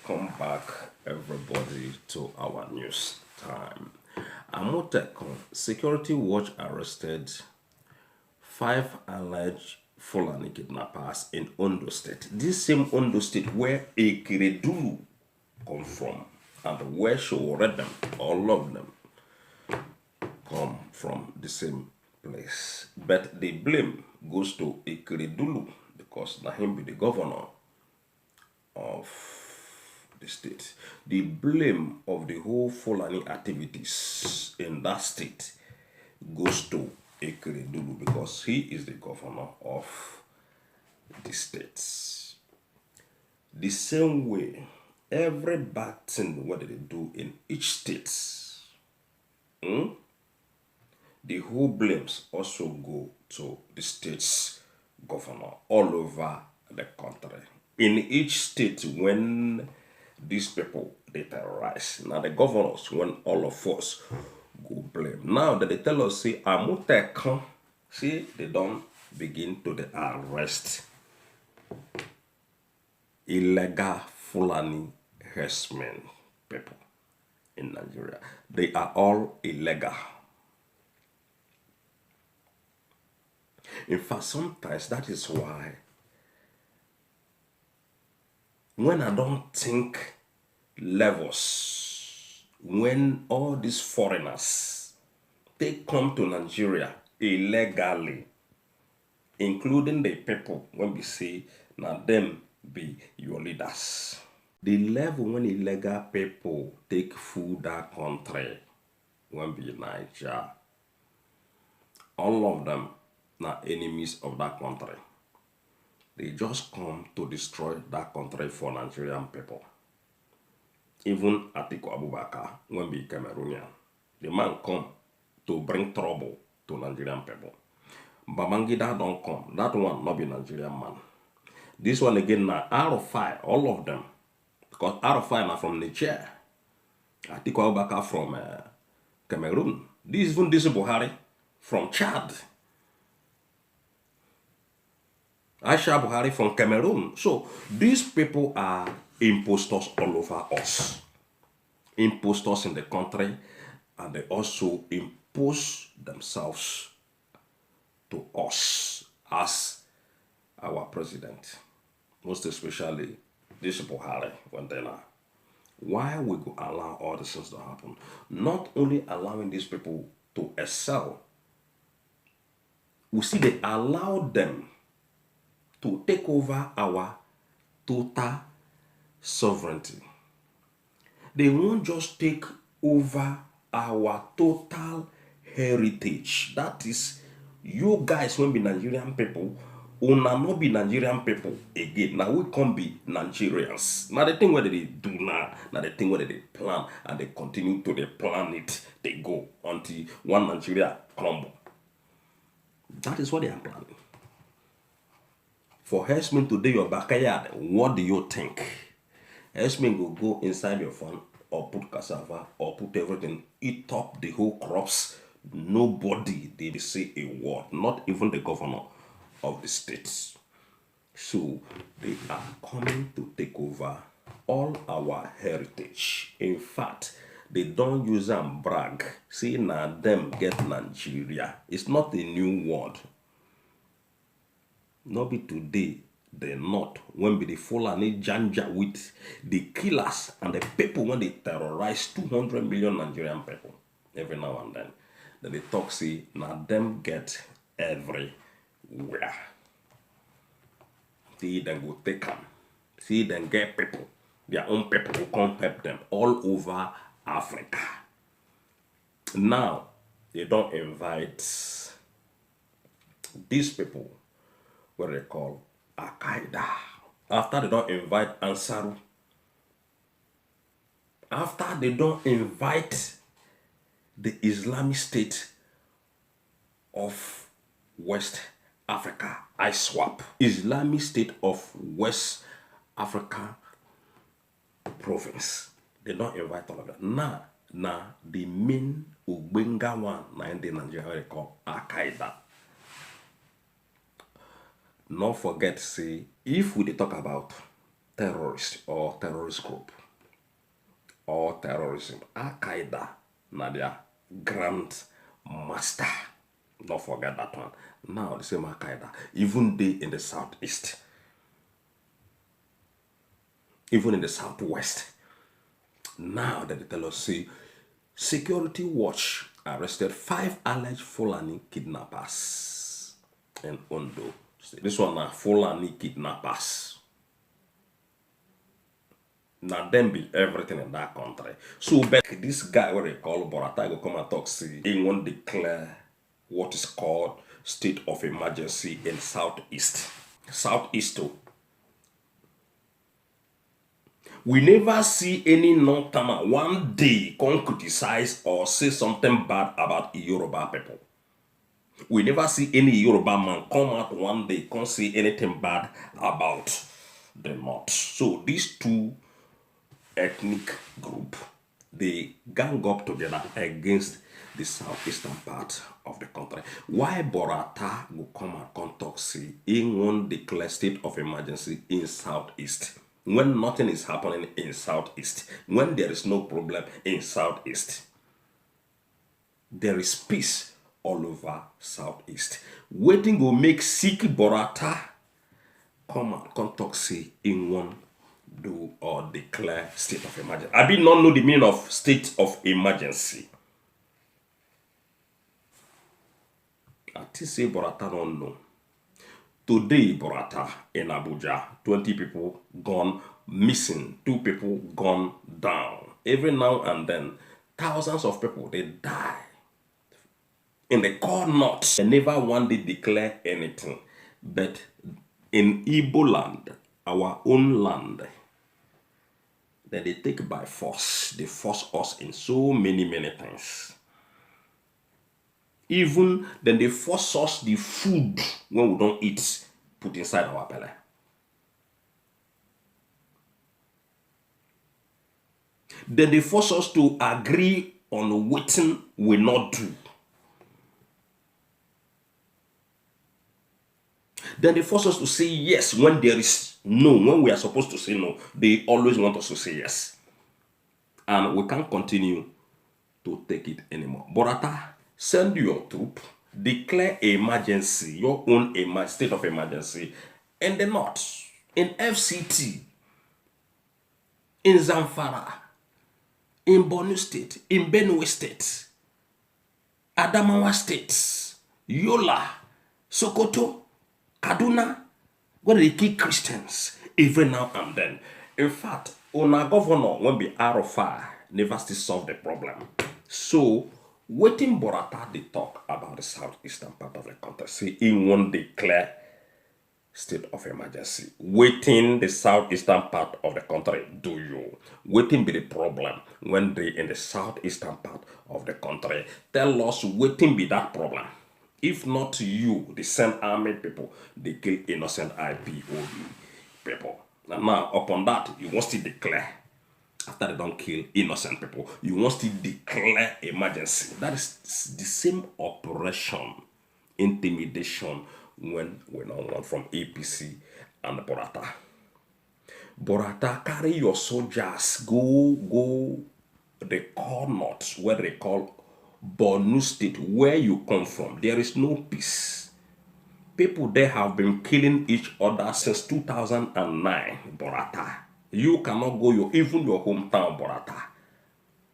Welcome back, everybody, to our news time. Amotekun Security Watch arrested 5 alleged Fulani kidnappers in Ondo State. This same Ondo State where Ekeredulu come from, and where them, all of them, come from the same place. But the blame goes to Ekeredulu because na him be the governor of the state. The blame of the whole Fulani activities in that state goes to Ekeredulu because he is the governor of the states. The same way, every bad thing what they do in each state, the whole blames also go to the state's governor all over the country. In each state, when these people they terrorize, now the governors, when all of us go blame. Now that they tell us, say, Amotekun, see, they don't begin to the arrest illegal Fulani herdsmen people in Nigeria. They are all illegal. In fact, sometimes that is why when I don't think levels, when all these foreigners, they come to Nigeria illegally, including the people, when we say, now them be your leaders. The level when illegal people take food that country, when be Nigeria, all of them are enemies of that country. They just come to destroy that country for Nigerian people. Even Atiku Abubakar, when be Cameroonian, the man come to bring trouble to Nigerian people. Babangida don't come. That one not be Nigerian man. This one again now, out of 5, all of them. Because out of 5 are from Niger. Atiku Abubakar from Cameroon. Even this Buhari from Chad. Aisha Buhari from Cameroon. So these people are impostors all over us. Impostors in the country, and they also impose themselves to us as our president. Most especially this Buhari when they are. Why we go allow all these things to happen? Not only allowing these people to excel, we see they allow them to take over our total sovereignty. They won't just take over our total heritage. That is, you guys won't be Nigerian people, una not be Nigerian people again. Now we can't be Nigerians. Now the thing what they do now the thing what they plan, and they continue to they plan it, they go until one Nigeria crumble. That is what they are planning. For herdsmen today, your backyard, what do you think? Herdsmen will go inside your farm or put cassava or put everything, eat up the whole crops. Nobody did say a word, not even the governor of the states. So they are coming to take over all our heritage. In fact, they don't use and brag. See, now them get Nigeria. It's not a new word. Not be today, the North, when be the Fulani Janja with the killers and the people when they terrorize 200 million Nigerian people every now and then. Then they talk, say, now them get everywhere. See, then go take them. See, then get people, their own people who can't help them all over Africa. Now, they don't invite these people, what they call Al-Qaeda. After they don't invite Ansaru. After they don't invite the Islamic State of West Africa, ISWAP, Islamic State of West Africa province. They don't invite all of that. Now, the main Ubenga one, now in the Nigeria, they call Al-Qaeda. Not forget, say, if we talk about terrorist or terrorist group or terrorism. Al-Qaeda, na their grand master. Don't forget that one. Now, the same Al-Qaeda, even they in the southeast, even in the southwest. Now that they tell us, say, Security Watch arrested 5 alleged Fulani kidnappers in Ondo. This one are Fulani kidnappers. Now them be everything in that country. So back this guy what they call Buratai go come and talk, see, he won't declare what is called state of emergency in southeast. Southeast too. We never see any non-tamer one day come criticize or say something bad about Yoruba people. We never see any Yoruba man come out one day come say anything bad about the North. So these two ethnic group, they gang up together against the southeastern part of the country. Why Burata will come and come talk say he won't declare state of emergency in southeast? When nothing is happening in southeast, when there is no problem in southeast, there is peace all over southeast. Waiting will make sick Burata come and come talk say in one do or declare state of emergency. I be not know the meaning of state of emergency. I think say Burata don't know. Today, Burata in Abuja, 20 people gone missing, 2 people gone down. Every now and then, thousands of people, they die. In the core north, they never one day declare anything. But in Igbo land, our own land, then they take by force. They force us in so many things. Even then they force us the food when we don't eat, put inside our belly. Then they force us to agree on what we not do. Then they force us to say yes when there is no. When we are supposed to say no, they always want us to say yes. And we can't continue to take it anymore. Burata, send your troop, declare emergency, your own state of emergency in the north, in FCT, in Zamfara, in Bono State, in Benue State, Adamawa State, Yola, Sokoto, Kaduna, where they kill Christians every now and then. In fact, our governor won't be out of fire, never still solve the problem. So, waiting Burata they talk about the southeastern part of the country. See, he won't declare state of emergency. Waiting the southeastern part of the country, do you? Waiting be the problem when they in the southeastern part of the country. Tell us waiting be that problem. If not you, the same army people, they kill innocent IPOB people. And now upon that, you want to declare. After they don't kill innocent people, you want to declare emergency. That is the same operation, intimidation, when we don't want from APC and Burata. Burata, carry your soldiers, go, they call not where they call Bono State, where you come from. There is no peace. People there have been killing each other since 2009, Burata. You cannot go even your hometown, Burata,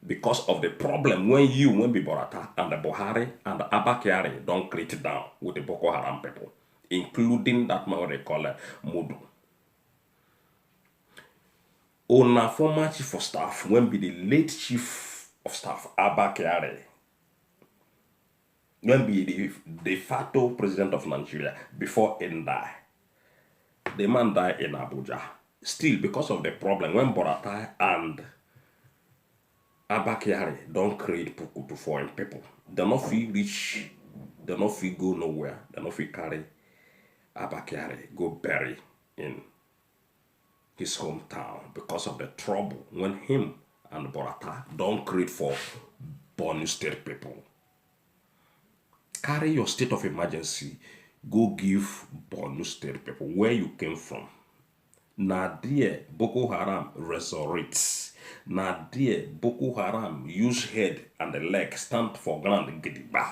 because of the problem when be Burata and the Buhari and the Abakiari don't create it down with the Boko Haram people, including that man what they call Mudu. Ona former chief of staff, when be the late chief of staff, Abakiari, when be the de facto president of Nigeria before he died. The man died in Abuja. Still, because of the problem, when Buratai and Abakiari don't create Pukutu foreign people, they not feel rich, they not feel go nowhere, they not feel carry Abakiari go bury in his hometown because of the trouble when him and Buratai don't create for Bono State people. Carry your state of emergency, go give Bono State people where you came from. Na there Boko Haram resurrects. Na there Boko Haram use head and the leg stand for ground gidigba.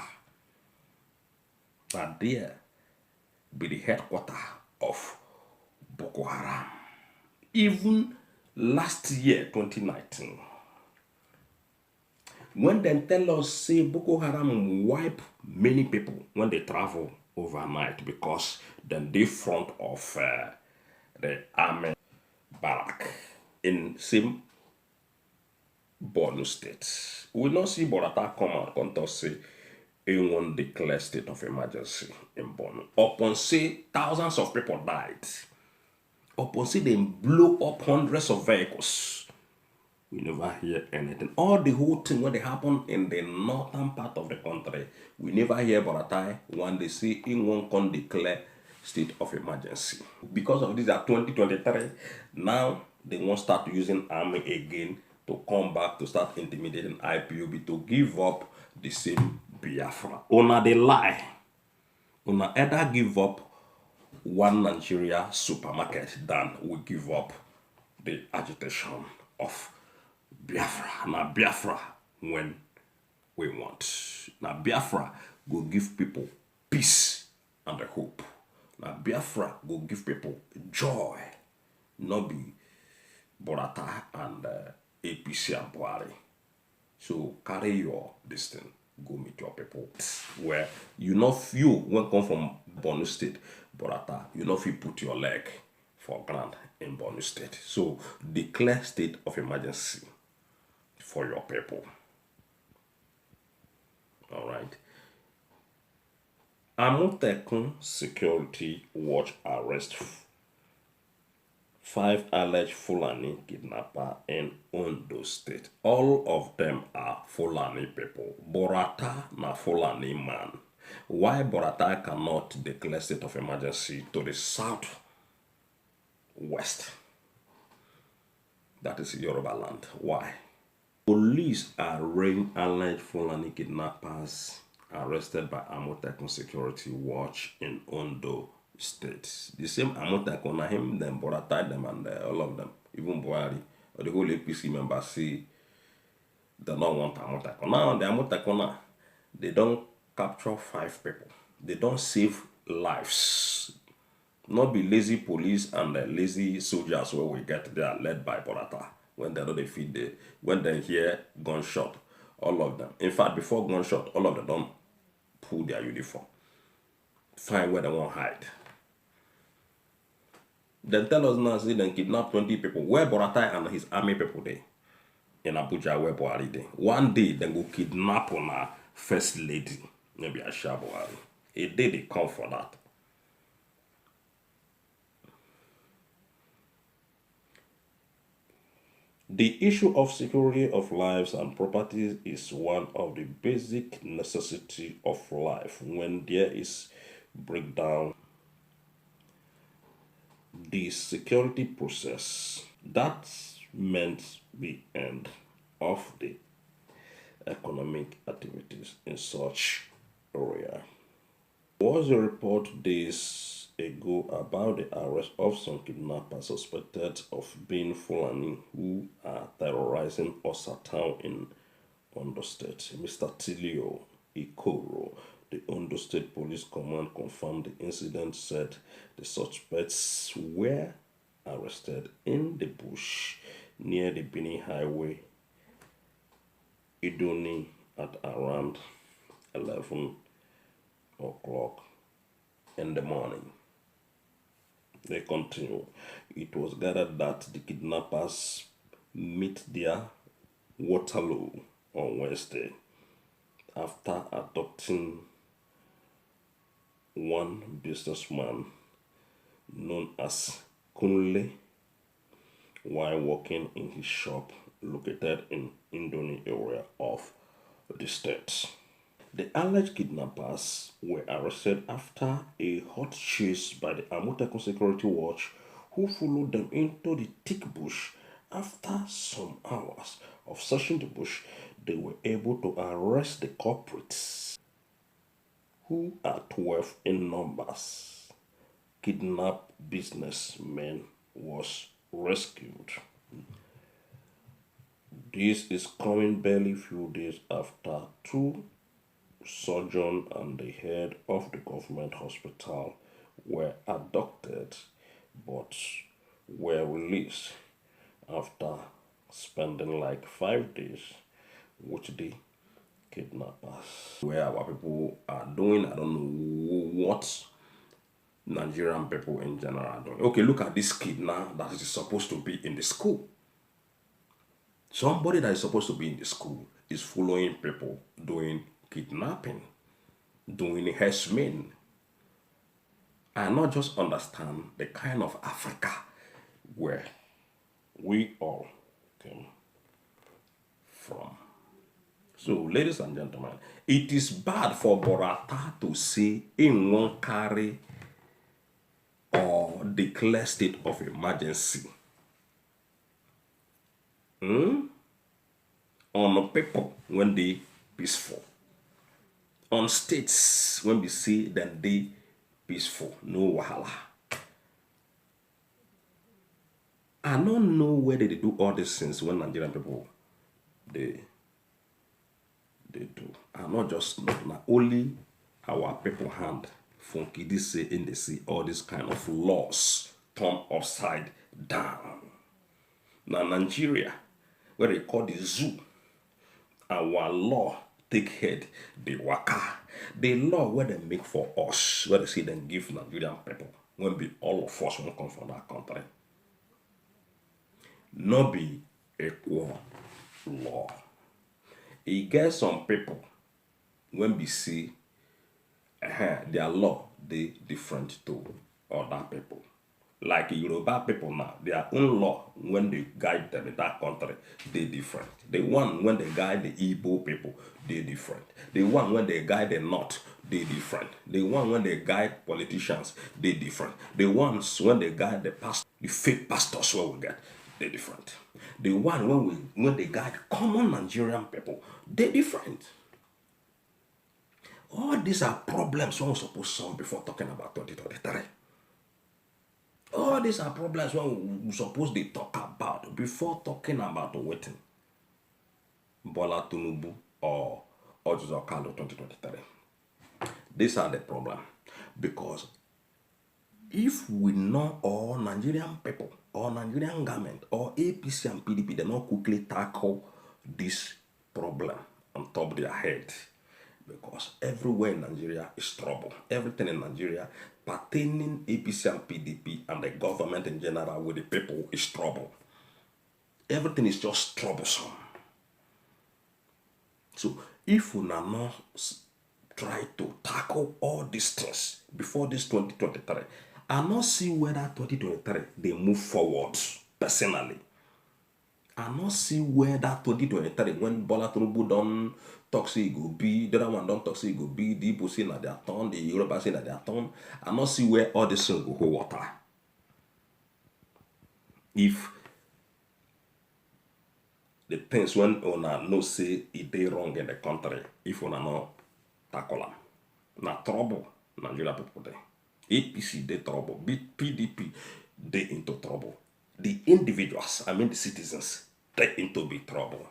Na there be the headquarter of Boko Haram. Even last year, 2019, when they tell us say Boko Haram wipe many people when they travel overnight because then they front of the army barrack in same Bono state. We not see Buratai come out and tell say anyone declare state of emergency in Bono. Upon say thousands of people died. Upon say they blow up hundreds of vehicles. We never hear anything. All the whole thing when they happen in the northern part of the country, we never hear Buratai when they say anyone can declare state of emergency. Because of this, at 2023, now they won't start using army again to come back to start intimidating IPOB to give up the same Biafra. Una they lie. Una either give up one Nigeria supermarket than we give up the agitation of Biafra. Now Biafra when we want. Now Biafra go give people peace and hope. Now Biafra go give people joy. Not be Buratai and APC and Buhari. So carry your this thing. Go meet your people. Where you know few when come from Bono State, Buratai, you know if you put your leg for ground in Bono State. So declare state of emergency for your people. All right. Amotekun Security Watch arrest 5 alleged Fulani kidnapper in Ondo State. All of them are Fulani people. Buratai na Fulani man. Why Buratai cannot declare state of emergency to the south west? That is Yoruba land. Why? Police arraign alleged Fulani kidnappers arrested by Amotekun Security Watch in Ondo State. The same Amotekun, na him, them, Buratai, them, and all of them, even Buhari, or the whole APC members say they don't want Amotekun. Now, the Amotekun, they don't capture 5 people. They don't save lives. Not be lazy police and lazy soldiers where we get there led by Buratai. When they know they feed the, when they hear gunshot, all of them. In fact, before gunshot, all of them don't pull their uniform. Find where they won't hide. Then tell us now, say they kidnap 20 people. Where Buratai and his army people there? In Abuja, where Buhari there. One day, they go kidnap on our first lady, maybe Aisha Buhari. A day they come for that. The issue of security of lives and properties is one of the basic necessity of life. When there is breakdown, the security process, that meant the end of the economic activities in such area. There was a report days ago about the arrest of some kidnappers suspected of being Fulani who are terrorizing Osa town in Ondo State. Mr. Tilio Ikoro, the Ondo State Police Command, confirmed the incident, said the suspects were arrested in the bush near the Bini Highway, Idoni, at around 11 o'clock in the morning. They continue. It was gathered that the kidnappers meet their Waterloo on Wednesday after abducting one businessman known as Kunle while working in his shop located in Indoni area of the state. The alleged kidnappers were arrested after a hot chase by the Amotekun Security Watch, who followed them into the thick bush. After some hours of searching the bush, they were able to arrest the culprits, who are 12 in numbers, kidnapped businessmen was rescued. This is coming barely few days after two surgeon and the head of the government hospital were abducted but were released after spending like 5 days with the kidnappers. Where our people are doing, I don't know what Nigerian people in general are doing. Okay, look at this kid now that is supposed to be in the school. Somebody that is supposed to be in the school is following people doing kidnapping, doing harassment. I not just understand the kind of Africa where we all came from. So, ladies and gentlemen, it is bad for Buratai to say in one carry or declare state of emergency on people when they peaceful, on states when we say that they peaceful, no wahala. I don't know whether they do all these things when Nigerian people they do. I not just not only our people hand funky this say in the sea all this kind of laws turn upside down. Now Nigeria, where they call the zoo, our law take head the waka. The law where they make for us, where they say them give Nigerian people, when be all of us won't come from that country. Not be equal law. E get some people when we see their law they different to other people. Like Yoruba people now, their own law when they guide them in that country, they different. The one when they guide the Igbo people, they different. The one when they guide the North, they different. The one when they guide politicians, they different. The ones when they guide the the fake pastors where we get, they different. The one when they guide common Nigerian people, they different. All these are problems one was supposed to solve before talking about 2023. All these are problems one we supposed to talk about before talking about the waiting. Bola Tinubu or Ojuzo Kalo 2023. These are the problem. Because if we know all Nigerian people or Nigerian government or APC and PDP, they not quickly tackle this problem on top of their head. Because everywhere in Nigeria is trouble. Everything in Nigeria pertaining APC and PDP and the government in general with the people is trouble. Everything is just troublesome. So if we now not try to tackle all these things before this 2023, I not see whether 2023 they move forward personally. I not see where that 2023 when Bola Tinubu don talk say go be, the other one don't talk say go be, the Igbo say na their turn, the Yoruba say na their turn. I not see where all this things go hold water. If the things when una no say it dey wrong in the country, if una no tackle them, na trouble Nigeria people dey. APC dey trouble, PDP dey into trouble. The individuals, I mean the citizens, they into big trouble.